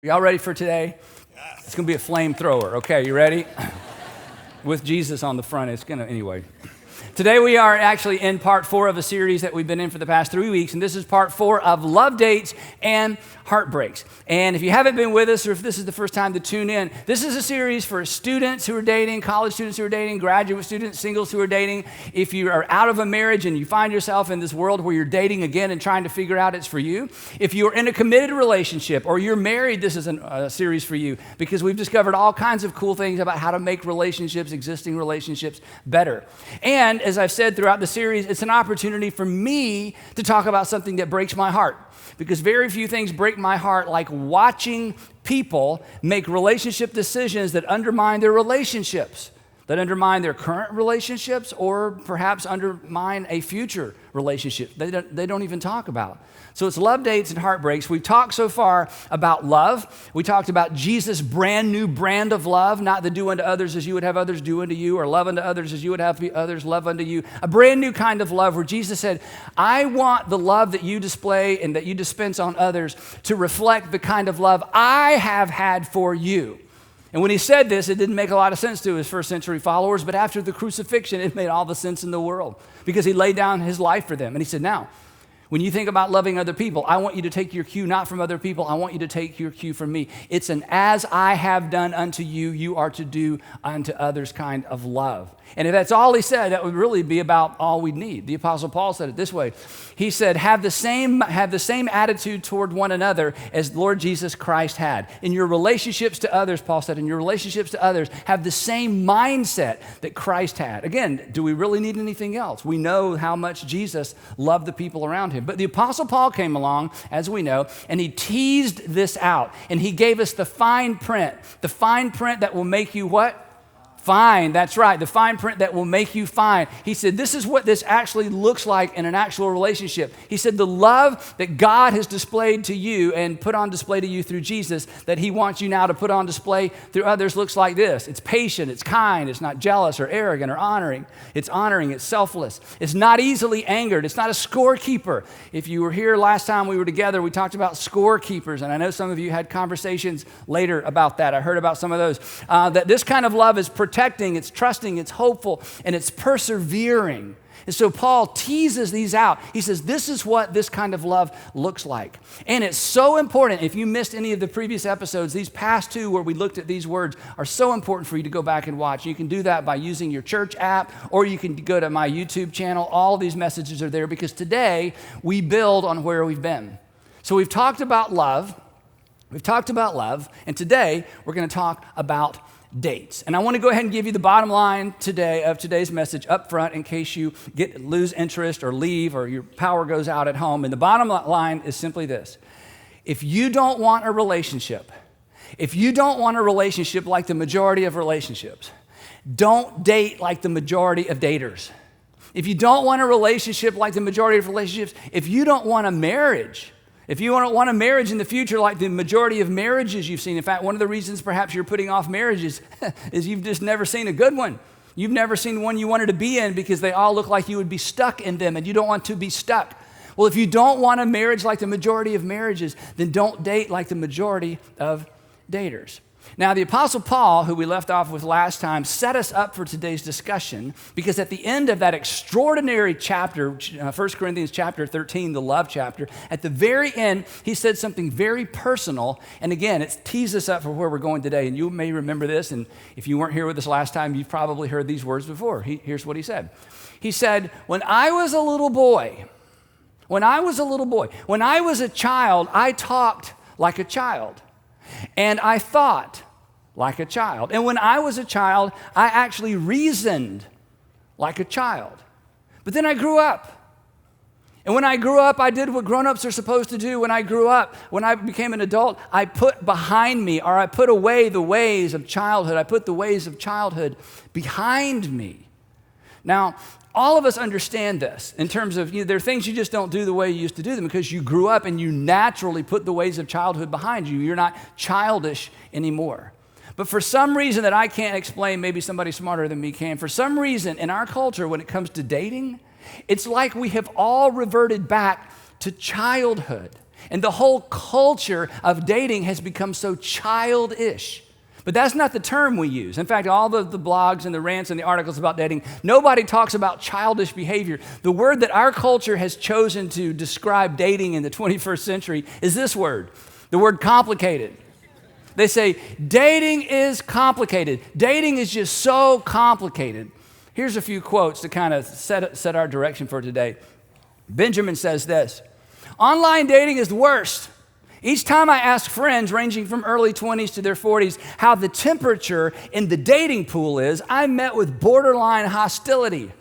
Y'all ready for today? It's going to be a flamethrower. Okay, you ready? With Jesus on the front, it's going to, anyway. Today we are actually in part 4 of a series that we've been in for the past 3 weeks, and this is part 4 of love dates and heartbreaks. And if you haven't been with us, or if this is the first time to tune in, this is a series for students who are dating, college students who are dating, graduate students, singles who are dating. If you are out of a marriage and you find yourself in this world where you're dating again and trying to figure out it's for you. If you're in a committed relationship or you're married, this is a series for you, because we've discovered all kinds of cool things about how to make relationships, existing relationships, better. And as I've said throughout the series, it's an opportunity for me to talk about something that breaks my heart, because very few things break my heart like watching people make relationship decisions that undermine their relationships, that undermine their current relationships, or perhaps undermine a future relationship they don't even talk about. So it's love dates and heartbreaks. We've talked so far about love. We talked about Jesus' brand new brand of love, not the do unto others as you would have others do unto you, or love unto others as you would have others love unto you. A brand new kind of love where Jesus said, I want the love that you display and that you dispense on others to reflect the kind of love I have had for you. And when he said this, it didn't make a lot of sense to his first century followers, but after the crucifixion, it made all the sense in the world, because he laid down his life for them. And he said, now, when you think about loving other people, I want you to take your cue not from other people. I want you to take your cue from me. It's an as I have done unto you, you are to do unto others kind of love. And if that's all he said, that would really be about all we need. The Apostle Paul said it this way. He said, have the same attitude toward one another as Lord Jesus Christ had. In your relationships to others, Paul said, in your relationships to others, have the same mindset that Christ had. Again, do we really need anything else? We know how much Jesus loved the people around him. But the Apostle Paul came along, as we know, and he teased this out. And he gave us the fine print that will make you what? Fine, that's right, the fine print that will make you fine. He said, this is what this actually looks like in an actual relationship. He said, the love that God has displayed to you and put on display to you through Jesus, that he wants you now to put on display through others, looks like this. It's patient, it's kind, it's not jealous or arrogant or honoring, it's selfless. It's not easily angered, it's not a scorekeeper. If you were here last time we were together, we talked about scorekeepers, and I know some of you had conversations later about that. I heard about some of those. That this kind of love is protecting, it's trusting, it's hopeful, and it's persevering. And so Paul teases these out. He says, this is what this kind of love looks like. And it's so important. If you missed any of the previous episodes, these past 2 where we looked at these words are so important for you to go back and watch. You can do that by using your church app, or you can go to my YouTube channel. All these messages are there, because today we build on where we've been. So we've talked about love. And today we're going to talk about dates. And I want to go ahead and give you the bottom line today of today's message up front, in case you lose interest or leave or your power goes out at home. And the bottom line is simply this. If you don't want a relationship like the majority of relationships, don't date like the majority of daters. If you don't want a relationship like the majority of relationships, if you don't want a marriage, if you don't want a marriage in the future like the majority of marriages you've seen, in fact, one of the reasons perhaps you're putting off marriages is you've just never seen a good one. You've never seen one you wanted to be in because they all look like you would be stuck in them, and you don't want to be stuck. Well, if you don't want a marriage like the majority of marriages, then don't date like the majority of daters. Now, the Apostle Paul, who we left off with last time, set us up for today's discussion, because at the end of that extraordinary chapter, 1 Corinthians chapter 13, the love chapter, at the very end, he said something very personal. And again, it tees us up for where we're going today. And you may remember this, and if you weren't here with us last time, you've probably heard these words before. Here's what he said. He said, when I was a child, I talked like a child. And I thought like a child. And when I was a child, I actually reasoned like a child. But then I grew up. And when I grew up, I did what grown-ups are supposed to do. When I became an adult, I put behind me, or I put away the ways of childhood. I put the ways of childhood behind me. Now, all of us understand this in terms of, there are things you just don't do the way you used to do them, because you grew up and you naturally put the ways of childhood behind you. You're not childish anymore. But for some reason that I can't explain, maybe somebody smarter than me can, for some reason in our culture when it comes to dating, it's like we have all reverted back to childhood. And the whole culture of dating has become so childish. But that's not the term we use. In fact, all the blogs and the rants and the articles about dating, nobody talks about childish behavior. The word that our culture has chosen to describe dating in the 21st century is this word, the word complicated. They say, dating is complicated. Dating is just so complicated. Here's a few quotes to kind of set our direction for today. Benjamin says this, online dating is the worst. Each time I ask friends ranging from early 20s to their 40s how the temperature in the dating pool is, I'm met with borderline hostility.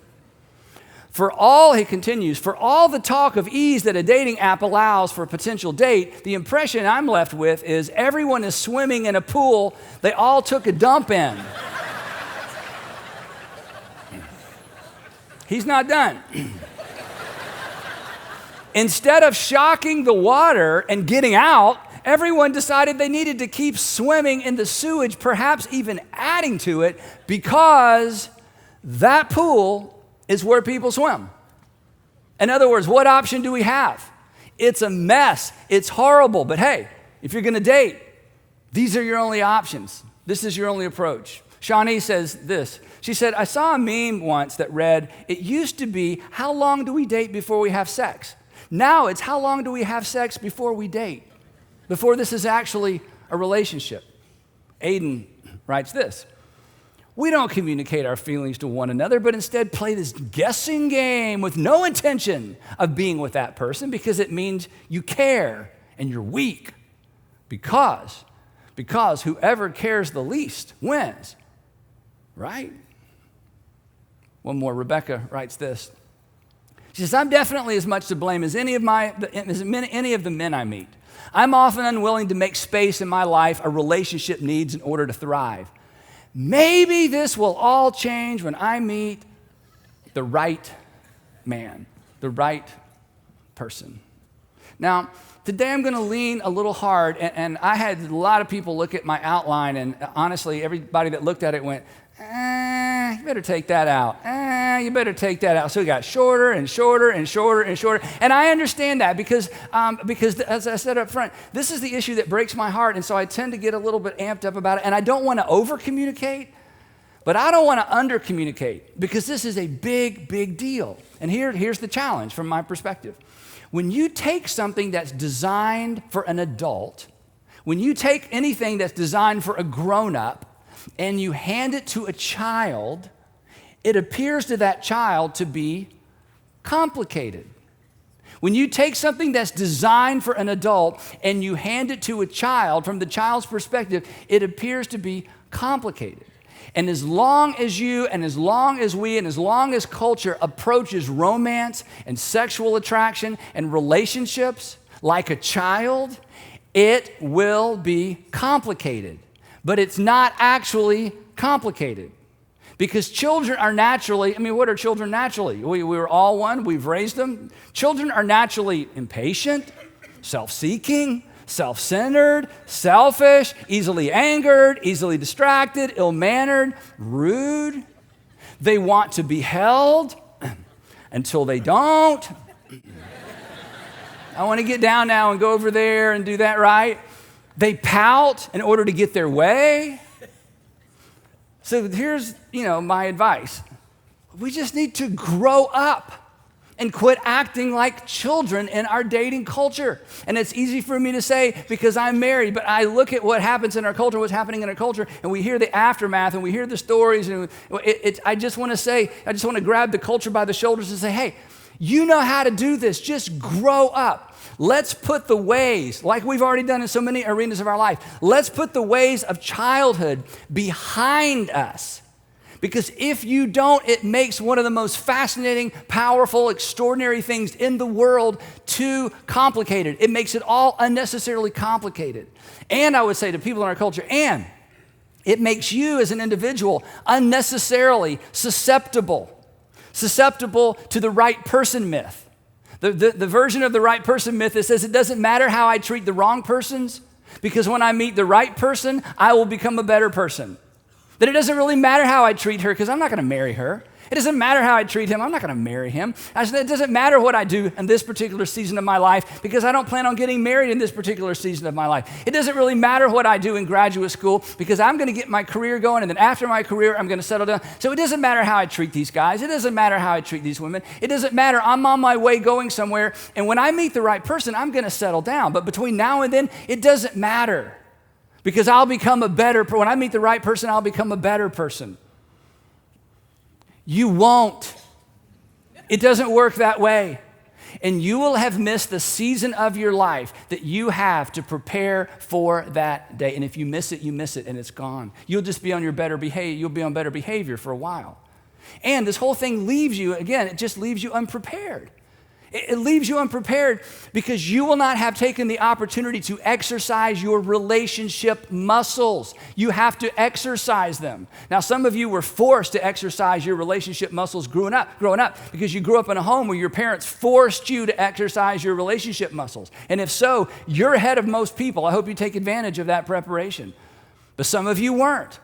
He continues, for all the talk of ease that a dating app allows for a potential date, the impression I'm left with is everyone is swimming in a pool they all took a dump in. He's not done. Instead of shocking the water and getting out, everyone decided they needed to keep swimming in the sewage, perhaps even adding to it, because that pool is where people swim. In other words, what option do we have? It's a mess. It's horrible. But hey, if you're going to date, these are your only options. This is your only approach. Shawnee says this. She said, I saw a meme once that read, it used to be, how long do we date before we have sex? Now it's how long do we have sex before we date, before this is actually a relationship. Aiden writes this, we don't communicate our feelings to one another, but instead play this guessing game with no intention of being with that person because it means you care and you're weak because whoever cares the least wins, right? One more, Rebecca writes this. She says, I'm definitely as much to blame as any of the men I meet. I'm often unwilling to make space in my life a relationship needs in order to thrive. Maybe this will all change when I meet the right man, the right person. Now, today I'm going to lean a little hard, and I had a lot of people look at my outline, and honestly, everybody that looked at it went, you better take that out. You better take that out. So it got shorter and shorter and shorter and shorter. And I understand that because as I said up front, this is the issue that breaks my heart. And so I tend to get a little bit amped up about it. And I don't want to over-communicate, but I don't want to under-communicate because this is a big, big deal. And here's the challenge from my perspective. When you take something that's designed for an adult, when you take anything that's designed for a grown-up, and you hand it to a child, it appears to that child to be complicated. When you take something that's designed for an adult and you hand it to a child, from the child's perspective, it appears to be complicated. And as long as you and as long as we and as long as culture approaches romance and sexual attraction and relationships like a child, it will be complicated. But it's not actually complicated because children are naturally, what are children naturally? We were all one, we've raised them. Children are naturally impatient, self-seeking, self-centered, selfish, easily angered, easily distracted, ill-mannered, rude. They want to be held until they don't. I want to get down now and go over there and do that right. They pout in order to get their way. So here's, my advice. We just need to grow up and quit acting like children in our dating culture. And it's easy for me to say because I'm married, but I look at what happens in our culture, what's happening in our culture, and we hear the aftermath and we hear the stories. And I just want to grab the culture by the shoulders and say, hey, you know how to do this. Just grow up. Let's put the ways, like we've already done in so many arenas of our life, let's put the ways of childhood behind us. Because if you don't, it makes one of the most fascinating, powerful, extraordinary things in the world too complicated. It makes it all unnecessarily complicated. And I would say to people in our culture, and it makes you as an individual unnecessarily susceptible to the right person myth. The version of the right person myth that says it doesn't matter how I treat the wrong persons because when I meet the right person, I will become a better person. That it doesn't really matter how I treat her because I'm not going to marry her. It doesn't matter how I treat him. I'm not going to marry him. It doesn't matter what I do in this particular season of my life because I don't plan on getting married in this particular season of my life. It doesn't really matter what I do in graduate school because I'm going to get my career going, and then after my career, I'm going to settle down. So it doesn't matter how I treat these guys. It doesn't matter how I treat these women. It doesn't matter. I'm on my way going somewhere, and when I meet the right person, I'm going to settle down. But between now and then, it doesn't matter because I'll become a better person. When I meet the right person, I'll become a better person. You won't. It doesn't work that way. And you will have missed the season of your life that you have to prepare for that day. And if you miss it, and it's gone. You'll just be on your better behavior. You'll be on better behavior for a while. And this whole thing leaves you, again, it just leaves you unprepared. It leaves you unprepared because you will not have taken the opportunity to exercise your relationship muscles. You have to exercise them. Now, some of you were forced to exercise your relationship muscles growing up because you grew up in a home where your parents forced you to exercise your relationship muscles. And if so, you're ahead of most people. I hope you take advantage of that preparation. But some of you weren't.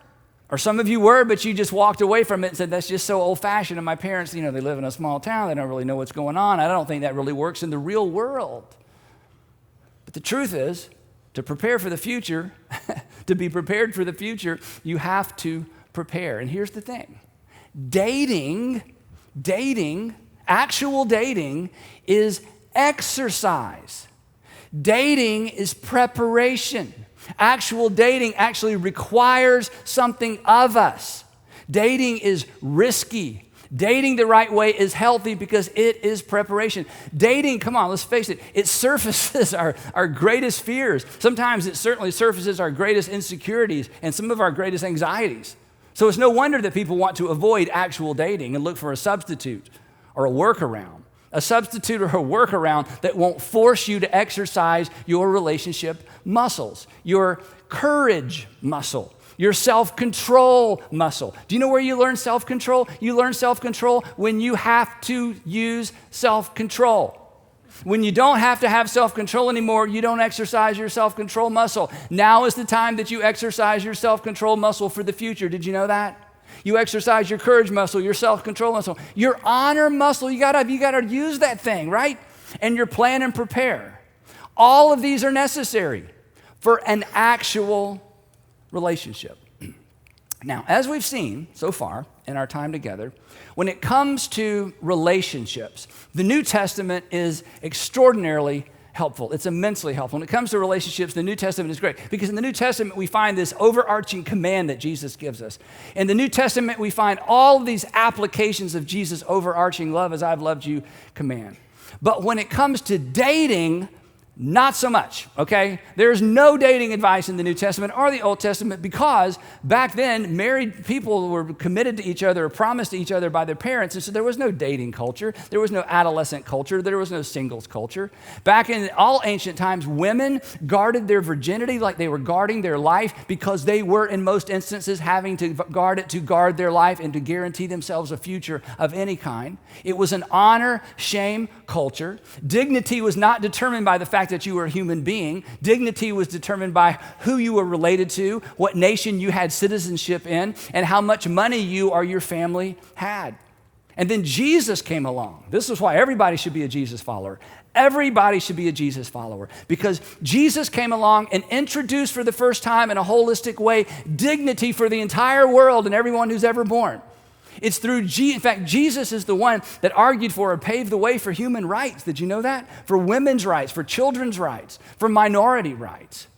Or some of you were, but you just walked away from it and said, that's just so old-fashioned. And my parents, they live in a small town. They don't really know what's going on. I don't think that really works in the real world. But the truth is, to prepare for the future, to be prepared for the future, you have to prepare. And here's the thing. Actual dating is exercise. Dating is preparation. Actual dating actually requires something of us. Dating is risky. Dating the right way is healthy because it is preparation. Dating, come on, let's face it, it surfaces our greatest fears. Sometimes it certainly surfaces our greatest insecurities and some of our greatest anxieties. So it's no wonder that people want to avoid actual dating and look for a substitute or a workaround. A substitute or a workaround that won't force you to exercise your relationship muscles, your courage muscle, your self-control muscle. Do you know where you learn self-control? You learn self-control when you have to use self-control. When you don't have to have self-control anymore, you don't exercise your self-control muscle. Now is the time that you exercise your self-control muscle for the future. Did you know that? You exercise your courage muscle, your self-control muscle, your honor muscle. You gotta use that thing, right? And your plan and prepare. All of these are necessary for an actual relationship. Now, as we've seen so far in our time together, when it comes to relationships, the New Testament is extraordinarily helpful. It's immensely helpful. When it comes to relationships, the New Testament is great because in the New Testament, we find this overarching command that Jesus gives us. In the New Testament, we find all of these applications of Jesus' overarching love as I've loved you command. But when it comes to dating, not so much, okay? There's no dating advice in the New Testament or the Old Testament because back then, married people were committed to each other or promised to each other by their parents, and so there was no dating culture. There was no adolescent culture. There was no singles culture. Back in all ancient times, women guarded their virginity like they were guarding their life because they were, in most instances, having to guard it to guard their life and to guarantee themselves a future of any kind. It was an honor-shame culture. Dignity was not determined by the fact that you were a human being. Dignity was determined by who you were related to, what nation you had citizenship in, and how much money you or your family had. And then Jesus came along. This is why everybody should be a Jesus follower. Everybody should be a Jesus follower because Jesus came along and introduced for the first time in a holistic way dignity for the entire world and everyone who's ever born. It's through, in fact, Jesus is the one that argued for or paved the way for human rights. Did you know that? For women's rights, for children's rights, for minority rights.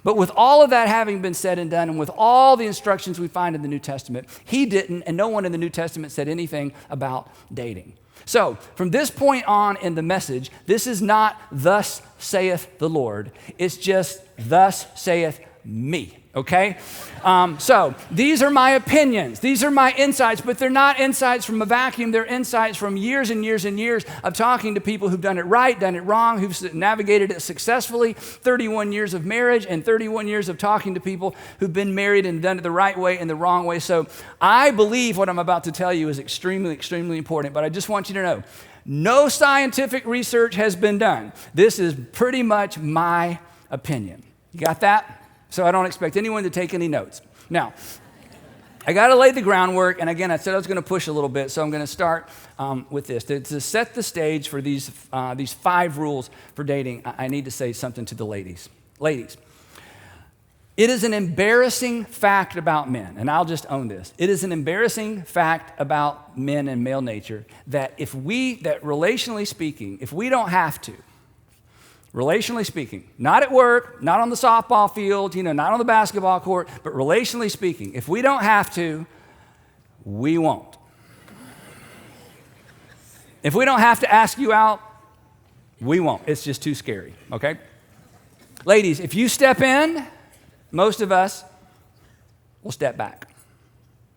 But with all of that having been said and done, and with all the instructions we find in the New Testament, he didn't, and no one in the New Testament said anything about dating. So, from this point on in the message, this is not thus saith the Lord. It's just thus saith me. Okay? So these are my opinions. These are my insights, but they're not insights from a vacuum. They're insights from years and years and years of talking to people who've done it right, done it wrong, who've navigated it successfully, 31 years of marriage and 31 years of talking to people who've been married and done it the right way and the wrong way. So I believe what I'm about to tell you is extremely, extremely important, but I just want you to know, no scientific research has been done. This is pretty much my opinion. You got that? So I don't expect anyone to take any notes. Now, I got to lay the groundwork, and again, I said I was going to push a little bit, so I'm going to start with this. To set the stage for these 5 rules for dating, I need to say something to the ladies. Ladies, it is an embarrassing fact about men, and I'll just own this. It is an embarrassing fact about men and male nature that relationally speaking, if we don't have to, relationally speaking, not at work, not on the softball field, not on the basketball court, but relationally speaking, if we don't have to, we won't. If we don't have to ask you out, we won't. It's just too scary, okay? Ladies, if you step in, most of us will step back.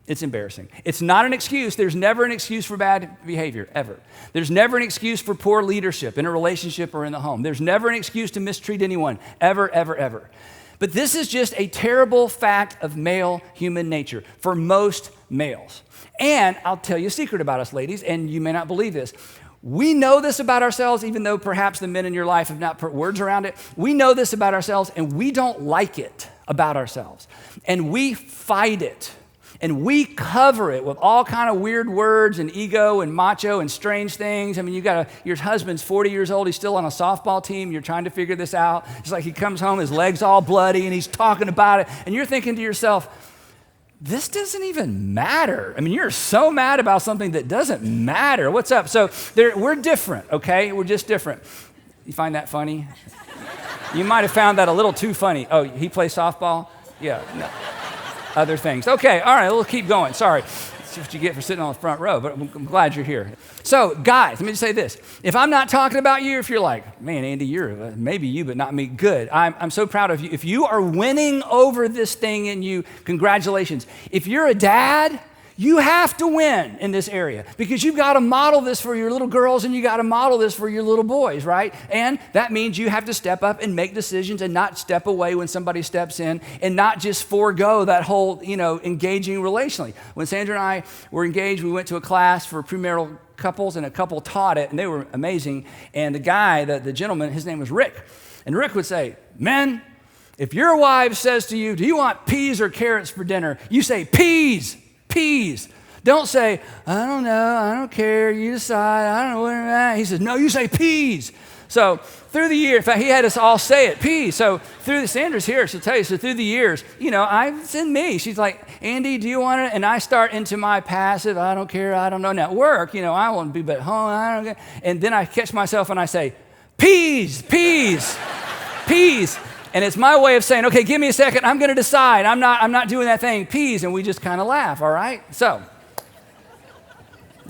It's embarrassing. It's not an excuse. There's never an excuse for bad behavior, ever. There's never an excuse for poor leadership in a relationship or in the home. There's never an excuse to mistreat anyone, ever, ever, ever. But this is just a terrible fact of male human nature for most males. And I'll tell you a secret about us, ladies, and you may not believe this. We know this about ourselves, even though perhaps the men in your life have not put words around it. We know this about ourselves, and we don't like it about ourselves. And we fight it. And we cover it with all kind of weird words and ego and macho and strange things. I mean, your husband's 40 years old. He's still on a softball team. You're trying to figure this out. It's like he comes home, his leg's all bloody, and he's talking about it. And you're thinking to yourself, this doesn't even matter. I mean, you're so mad about something that doesn't matter. What's up? So we're different, okay? We're just different. You find that funny? You might have found that a little too funny. Oh, he plays softball? Yeah, no. Other things. Okay, all right, we'll keep going. Sorry. That's what you get for sitting on the front row, but I'm glad you're here. So, guys, let me just say this. If I'm not talking about you, if you're like, man, Andy, you're maybe you, but not me, good. I'm so proud of you. If you are winning over this thing in you, congratulations. If you're a dad, you have to win in this area because you've got to model this for your little girls and you got to model this for your little boys, right? And that means you have to step up and make decisions and not step away when somebody steps in and not just forego that whole, engaging relationally. When Sandra and I were engaged, we went to a class for premarital couples and a couple taught it and they were amazing. And the guy, the gentleman, his name was Rick. And Rick would say, men, if your wife says to you, do you want peas or carrots for dinner? You say, peas. Peas. Don't say, I don't know, I don't care, you decide, I don't know where I'm at. He says, no, you say peas. So through the year, in fact, he had us all say it, peas. So Sandra's here, she'll tell you, so through the years, it's in me. She's like, Andy, do you want it? And I start into my passive, I don't care, I don't know. Now at work, I want to be at home, I don't care. And then I catch myself and I say, peas, peas, peas. And it's my way of saying, okay, give me a second. I'm going to decide. I'm not doing that thing. Peas. And we just kind of laugh, all right? So,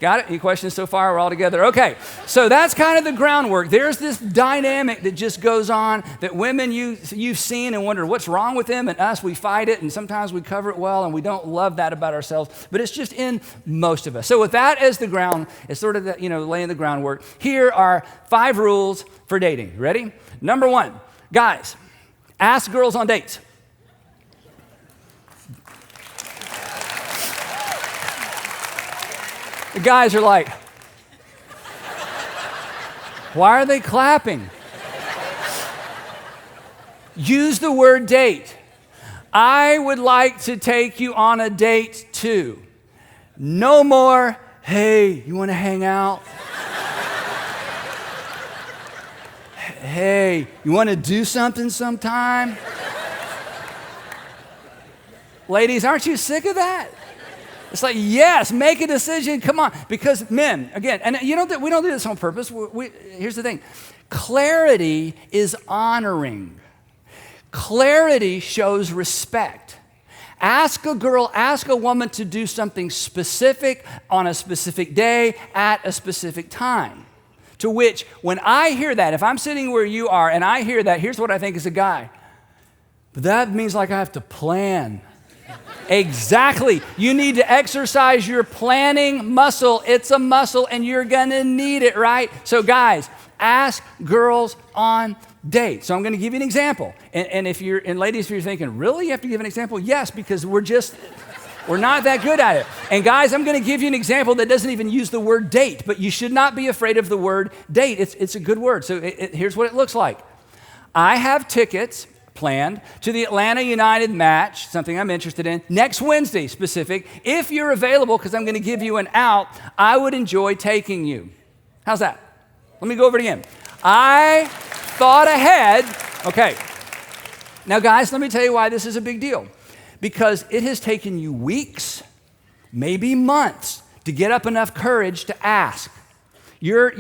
got it? Any questions so far? We're all together. Okay. So that's kind of the groundwork. There's this dynamic that just goes on that women you've seen and wondered what's wrong with them, and us, we fight it, and sometimes we cover it well, and we don't love that about ourselves, but it's just in most of us. So with that as the ground, it's sort of laying the groundwork. Here are 5 rules for dating. Ready? Number 1, guys. Ask girls on dates. The guys are like, why are they clapping? Use the word date. I would like to take you on a date too. No more, hey, you want to hang out? Hey, you want to do something sometime? Ladies, aren't you sick of that? It's like, yes, make a decision, come on. Because men, again, and we don't do this on purpose. Here's the thing. Clarity is honoring. Clarity shows respect. Ask a woman to do something specific on a specific day at a specific time. To which, when I hear that, if I'm sitting where you are and I hear that, here's what I think as a guy. But that means like I have to plan. Exactly. You need to exercise your planning muscle. It's a muscle and you're going to need it, right? So guys, ask girls on dates. So I'm going to give you an example. And ladies, if you're thinking, really, you have to give an example? Yes, because we're not that good at it. And guys, I'm going to give you an example that doesn't even use the word date, but you should not be afraid of the word date. It's a good word. So here's what it looks like. I have tickets planned, to the Atlanta United match, something I'm interested in, next Wednesday specific. If you're available, because I'm going to give you an out, I would enjoy taking you. How's that? Let me go over it again. I thought ahead. Okay. Now, guys, let me tell you why this is a big deal. Because it has taken you weeks, maybe months, to get up enough courage to ask. Your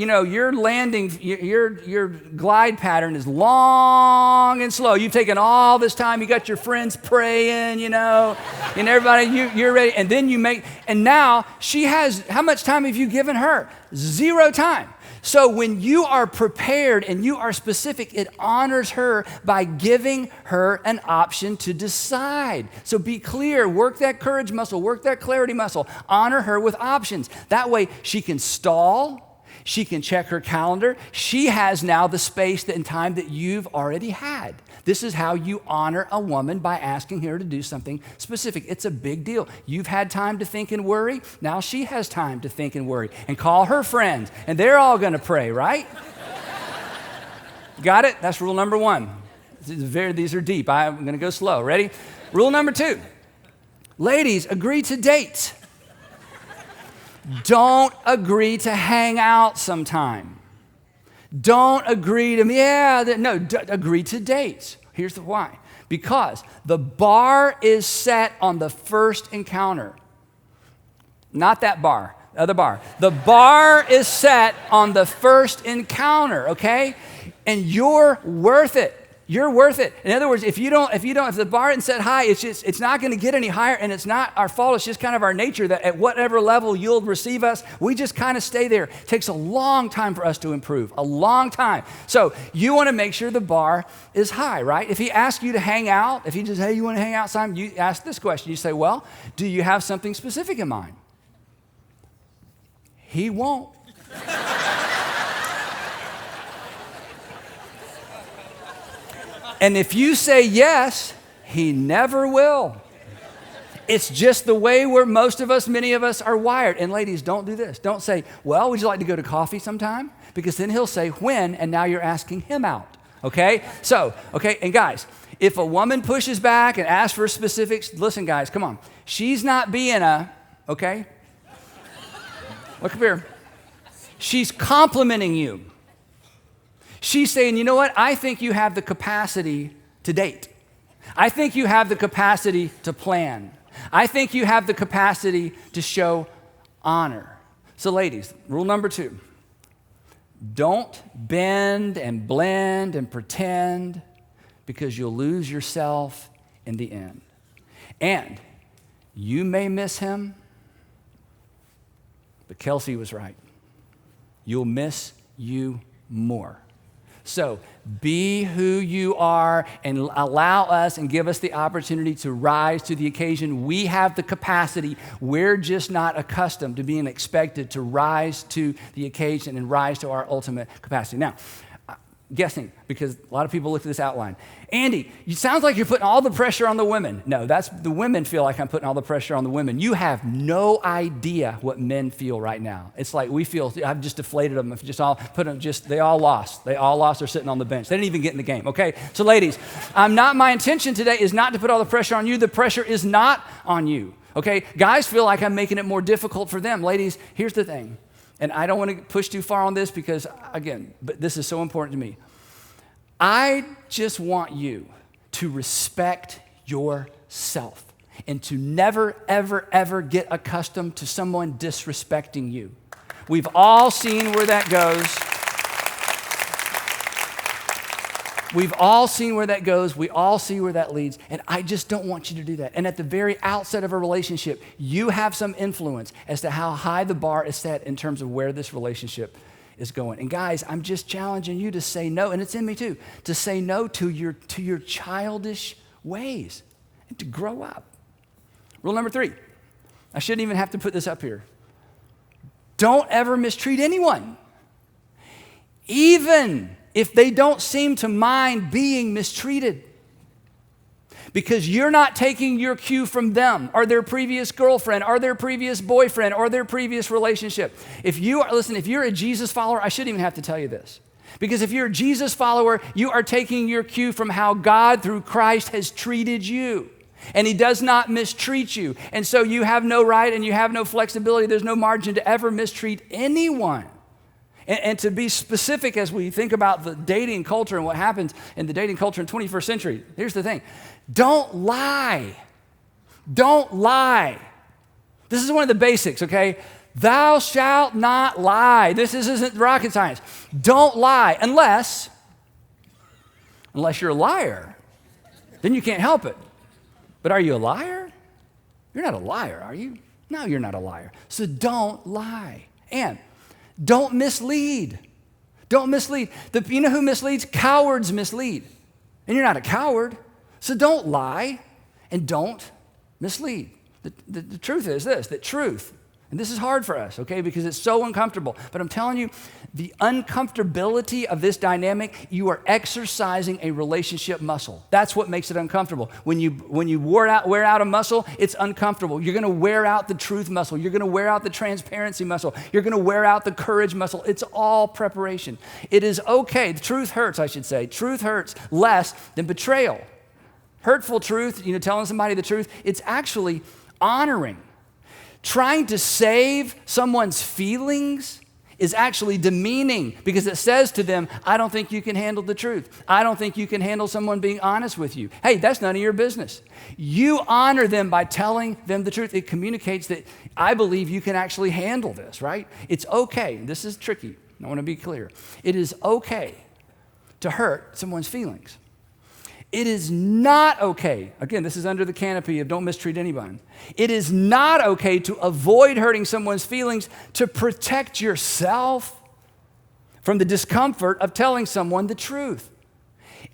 landing, your glide pattern is long and slow. You've taken all this time. You got your friends praying, and everybody, you're ready. And then and now she has, how much time have you given her? 0 time. So when you are prepared and you are specific, it honors her by giving her an option to decide. So be clear, work that courage muscle, work that clarity muscle, honor her with options. That way she can stall, she can check her calendar. She has now the space and time that you've already had. This is how you honor a woman, by asking her to do something specific. It's a big deal. You've had time to think and worry. Now she has time to think and worry and call her friends, and they're all going to pray, right? Got it? That's rule number 1. These are deep. I'm going to go slow. Ready? Rule number 2. Ladies, agree to date. Don't agree to hang out sometime. Don't agree to, agree to dates. Here's the why. Because the bar is set on the first encounter. Not that bar, the other bar. The bar is set on the first encounter, okay? And you're worth it. You're worth it. In other words, if the bar isn't set high, it's not going to get any higher, and it's not our fault. It's just kind of our nature that at whatever level you'll receive us, we just kind of stay there. It takes a long time for us to improve, a long time. So you want to make sure the bar is high, right? If he asks you to hang out, if he just, hey, you want to hang out, Simon, you ask this question. You say, well, do you have something specific in mind? He won't. And if you say yes, he never will. It's just the way many of us are wired. And ladies, don't do this. Don't say, well, would you like to go to coffee sometime? Because then he'll say when, and now you're asking him out. Okay? And guys, if a woman pushes back and asks for specifics, listen, guys, come on. She's not being okay? Look up here. She's complimenting you. She's saying, you know what? I think you have the capacity to date. I think you have the capacity to plan. I think you have the capacity to show honor. So ladies, rule number 2, don't bend and blend and pretend, because you'll lose yourself in the end. And you may miss him, but Kelsey was right. You'll miss you more. So be who you are and allow us and give us the opportunity to rise to the occasion. We have the capacity. We're just not accustomed to being expected to rise to the occasion and rise to our ultimate capacity. Now, guessing, because a lot of people look at this outline. Andy, it sounds like you're putting all the pressure on the women. No, that's the women feel like I'm putting all the pressure on the women. You have no idea what men feel right now. It's like we feel, I've just deflated them. They all lost. They all lost. They're sitting on the bench. They didn't even get in the game, okay? So ladies, my intention today is not to put all the pressure on you. The pressure is not on you, okay? Guys feel like I'm making it more difficult for them. Ladies, here's the thing. And I don't want to push too far on this because, again, but this is so important to me. I just want you to respect yourself and to never, ever, ever get accustomed to someone disrespecting you. We've all seen where that goes. We've all seen where that goes. We all see where that leads. And I just don't want you to do that. And at the very outset of a relationship, you have some influence as to how high the bar is set in terms of where this relationship is going. And guys, I'm just challenging you to say no, and it's in me too, to say no to your childish ways and to grow up. Rule number 3. I shouldn't even have to put this up here. Don't ever mistreat anyone. Even if they don't seem to mind being mistreated, because you're not taking your cue from them or their previous girlfriend or their previous boyfriend or their previous relationship. If you're a Jesus follower, I shouldn't even have to tell you this. Because if you're a Jesus follower, you are taking your cue from how God, through Christ, has treated you. And he does not mistreat you. And so you have no right and you have no flexibility. There's no margin to ever mistreat anyone. And to be specific as we think about the dating culture and what happens in the dating culture in the 21st century, here's the thing. Don't lie. Don't lie. This is one of the basics, okay? Thou shalt not lie. This isn't rocket science. Don't lie unless you're a liar. Then you can't help it. But are you a liar? You're not a liar, are you? No, you're not a liar. So don't lie. And don't mislead. Don't mislead. You know who misleads? Cowards mislead. And you're not a coward. So don't lie and don't mislead. The truth is this, that truth, and this is hard for us, okay, because it's so uncomfortable. But I'm telling you, the uncomfortability of this dynamic, you are exercising a relationship muscle. That's what makes it uncomfortable. When you wear out a muscle, it's uncomfortable. You're going to wear out the truth muscle. You're going to wear out the transparency muscle. You're going to wear out the courage muscle. It's all preparation. It is okay. The truth hurts, I should say. Truth hurts less than betrayal. Hurtful truth, telling somebody the truth, it's actually honoring. Trying to save someone's feelings is actually demeaning because it says to them, I don't think you can handle the truth. I don't think you can handle someone being honest with you. Hey, that's none of your business. You honor them by telling them the truth. It communicates that I believe you can actually handle this, right? It's okay. This is tricky. I want to be clear. It is okay to hurt someone's feelings. It is not okay, again, this is under the canopy of don't mistreat anyone. It is not okay to avoid hurting someone's feelings to protect yourself from the discomfort of telling someone the truth.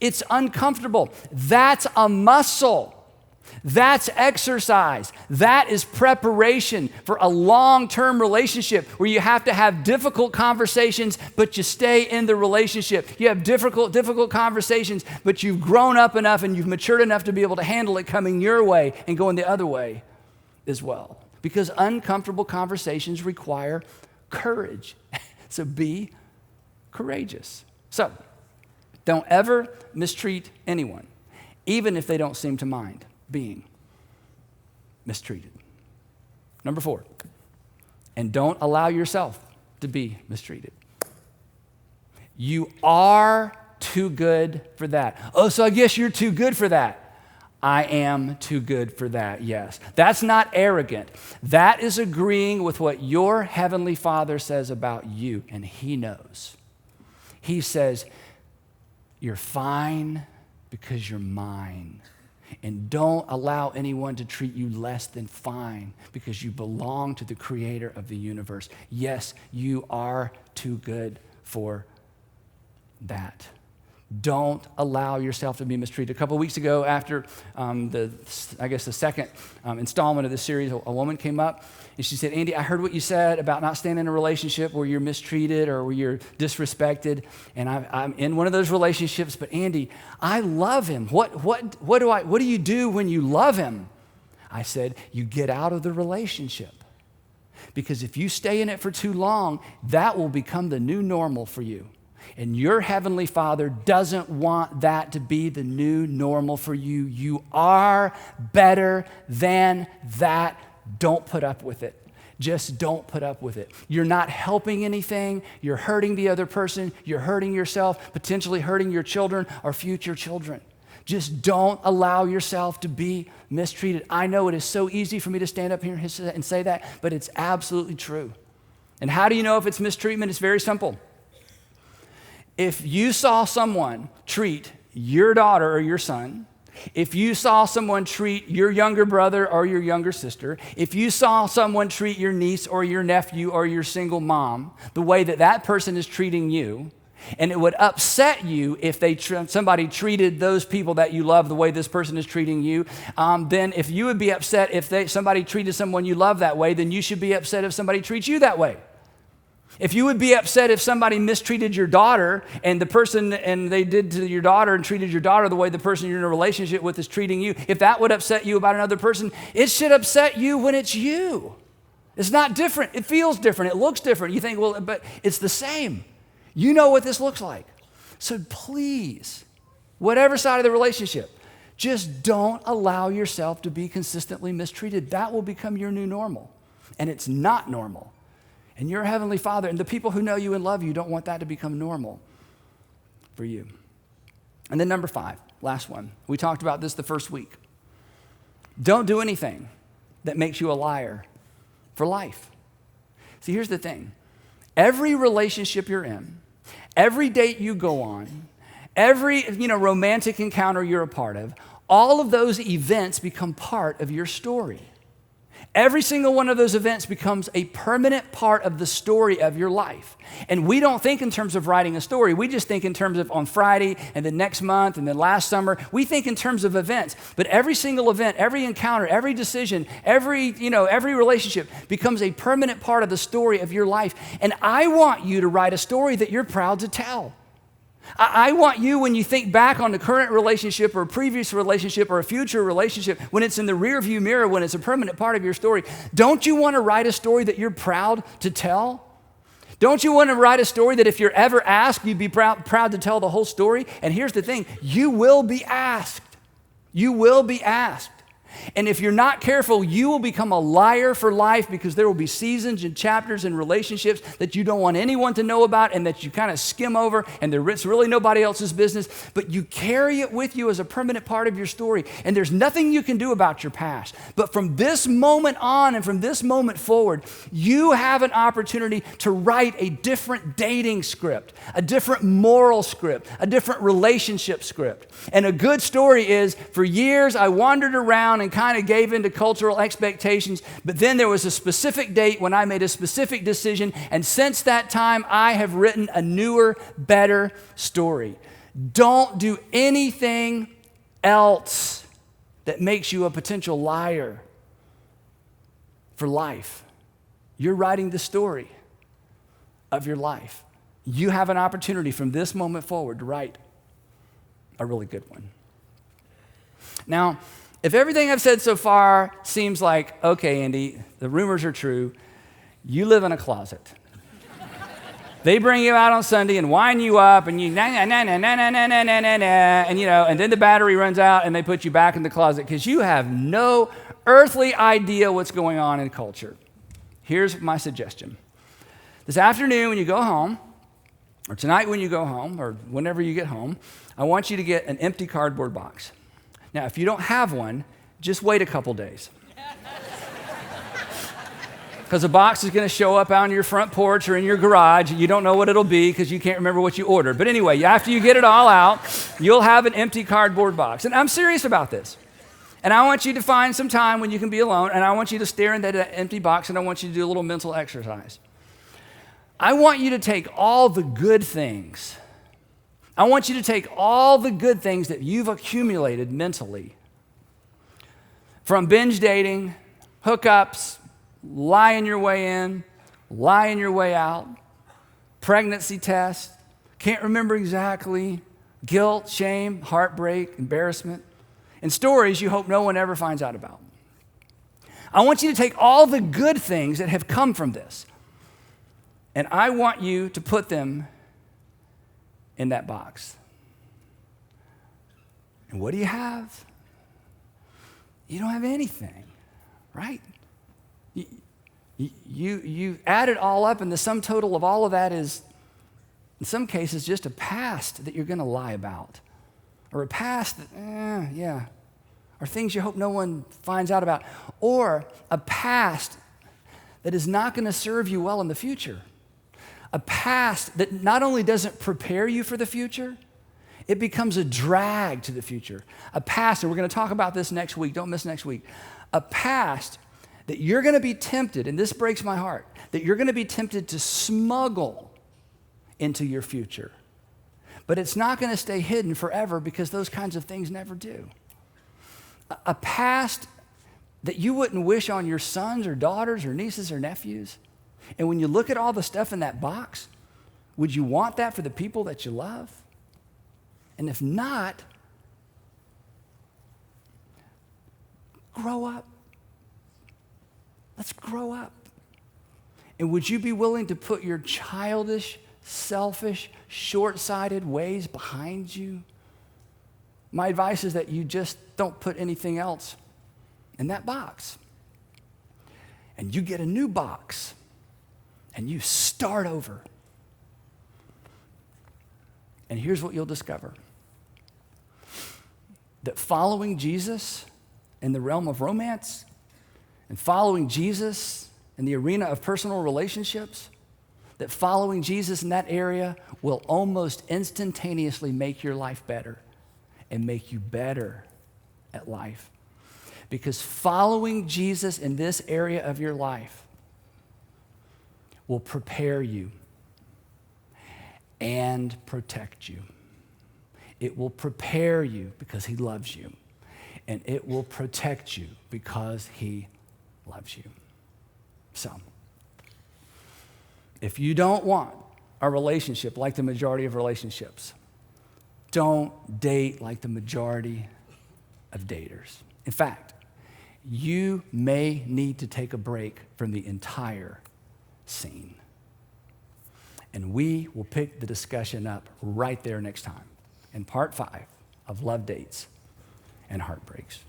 It's uncomfortable. That's a muscle. That's exercise. That is preparation for a long-term relationship where you have to have difficult conversations, but you stay in the relationship. You have difficult conversations, but you've grown up enough and you've matured enough to be able to handle it coming your way and going the other way as well. Because uncomfortable conversations require courage. So be courageous. So don't ever mistreat anyone, even if they don't seem to mind being mistreated. Number 4, and don't allow yourself to be mistreated. You are too good for that. Oh, so I guess you're too good for that. I am too good for that, yes. That's not arrogant. That is agreeing with what your heavenly Father says about you, and he knows. He says, you're fine because you're mine. And don't allow anyone to treat you less than fine because you belong to the creator of the universe. Yes, you are too good for that. Don't allow yourself to be mistreated. A couple of weeks ago, after the second installment of this series, a woman came up and she said, Andy, I heard what you said about not staying in a relationship where you're mistreated or where you're disrespected. And I'm in one of those relationships, but Andy, I love him. What do you do when you love him? I said, you get out of the relationship. Because if you stay in it for too long, that will become the new normal for you. And your heavenly Father doesn't want that to be the new normal for you. You are better than that. Don't put up with it. Just don't put up with it. You're not helping anything. You're hurting the other person. You're hurting yourself, potentially hurting your children or future children. Just don't allow yourself to be mistreated. I know it is so easy for me to stand up here and say that, but it's absolutely true. And how do you know if it's mistreatment? It's very simple. If you saw someone treat your daughter or your son, if you saw someone treat your younger brother or your younger sister, if you saw someone treat your niece or your nephew or your single mom the way that that person is treating you, and it would upset you if somebody treated those people that you love the way this person is treating you, then if you would be upset if somebody treated someone you love that way, then you should be upset if somebody treats you that way. If you would be upset if somebody mistreated your daughter and they did to your daughter and treated your daughter the way the person you're in a relationship with is treating you, if that would upset you about another person, it should upset you when it's you. It's not different. It feels different. It looks different. You think, well, but it's the same. You know what this looks like. So please, whatever side of the relationship, just don't allow yourself to be consistently mistreated. That will become your new normal. And it's not normal. And your Heavenly Father and the people who know you and love you don't want that to become normal for you. And then number 5, last one. We talked about this the first week. Don't do anything that makes you a liar for life. See, here's the thing. Every relationship you're in, every date you go on, every romantic encounter you're a part of, all of those events become part of your story. Every single one of those events becomes a permanent part of the story of your life. And we don't think in terms of writing a story. We just think in terms of on Friday and then next month and then last summer. We think in terms of events. But every single event, every encounter, every decision, every relationship becomes a permanent part of the story of your life. And I want you to write a story that you're proud to tell. I want you, when you think back on the current relationship or a previous relationship or a future relationship, when it's in the rearview mirror, when it's a permanent part of your story, don't you want to write a story that you're proud to tell? Don't you want to write a story that if you're ever asked, you'd be proud to tell the whole story? And here's the thing, you will be asked. You will be asked. And if you're not careful, you will become a liar for life because there will be seasons and chapters and relationships that you don't want anyone to know about and that you kind of skim over and it's really nobody else's business, but you carry it with you as a permanent part of your story. And there's nothing you can do about your past. But from this moment on and from this moment forward, you have an opportunity to write a different dating script, a different moral script, a different relationship script. And a good story is, for years I wandered around and kind of gave into cultural expectations, but then there was a specific date when I made a specific decision, and since that time, I have written a newer, better story. Don't do anything else that makes you a potential liar for life. You're writing the story of your life. You have an opportunity from this moment forward to write a really good one. Now, if everything I've said so far seems like, okay, Andy, the rumors are true, you live in a closet. They bring you out on Sunday and wind you up and you and then the battery runs out and they put you back in the closet because you have no earthly idea what's going on in culture. Here's my suggestion. This afternoon when you go home, or tonight when you go home, or whenever you get home, I want you to get an empty cardboard box. Now, if you don't have one, just wait a couple days. Because the box is going to show up on your front porch or in your garage, and you don't know what it'll be because you can't remember what you ordered. But anyway, after you get it all out, you'll have an empty cardboard box. And I'm serious about this. And I want you to find some time when you can be alone, and I want you to stare into that empty box, and I want you to do a little mental exercise. I want you to take all the good things. I want you to take all the good things that you've accumulated mentally from binge dating, hookups, lying your way in, lying your way out, pregnancy test, can't remember exactly, guilt, shame, heartbreak, embarrassment, and stories you hope no one ever finds out about. I want you to take all the good things that have come from this, and I want you to put them in that box. And what do you You don't have anything, right? You add it all up, and the sum total of all of that is, in some cases, just a past that you're going to lie about, or a past that, or things you hope no one finds out about, or a past that is not going to serve you well in the future. A past that not only doesn't prepare you for the future, it becomes a drag to the future. A past, and we're going to talk about this next week, don't miss next week. A past that you're going to be tempted, and this breaks my heart, that you're going to be tempted to smuggle into your future. But it's not going to stay hidden forever because those kinds of things never do. A past that you wouldn't wish on your sons or daughters or nieces or nephews. And when you look at all the stuff in that box, would you want that for the people that you love? And if not, grow up. Let's grow up. And would you be willing to put your childish selfish, short-sighted ways behind you, my advice is that you just don't put anything else in that box. And you get a new box and you start over. And here's what you'll discover: that following Jesus in the realm of romance and following Jesus in the arena of personal relationships, that following Jesus in that area will almost instantaneously make your life better and make you better at life. Because following Jesus in this area of your life will prepare you and protect you. It will prepare you because he loves you, and it will protect you because he loves you. So, if you don't want a relationship like the majority of relationships, don't date like the majority of daters. In fact, you may need to take a break from the entire scene. And we will pick the discussion up right there next time in part 5 of Love Dates and Heartbreaks.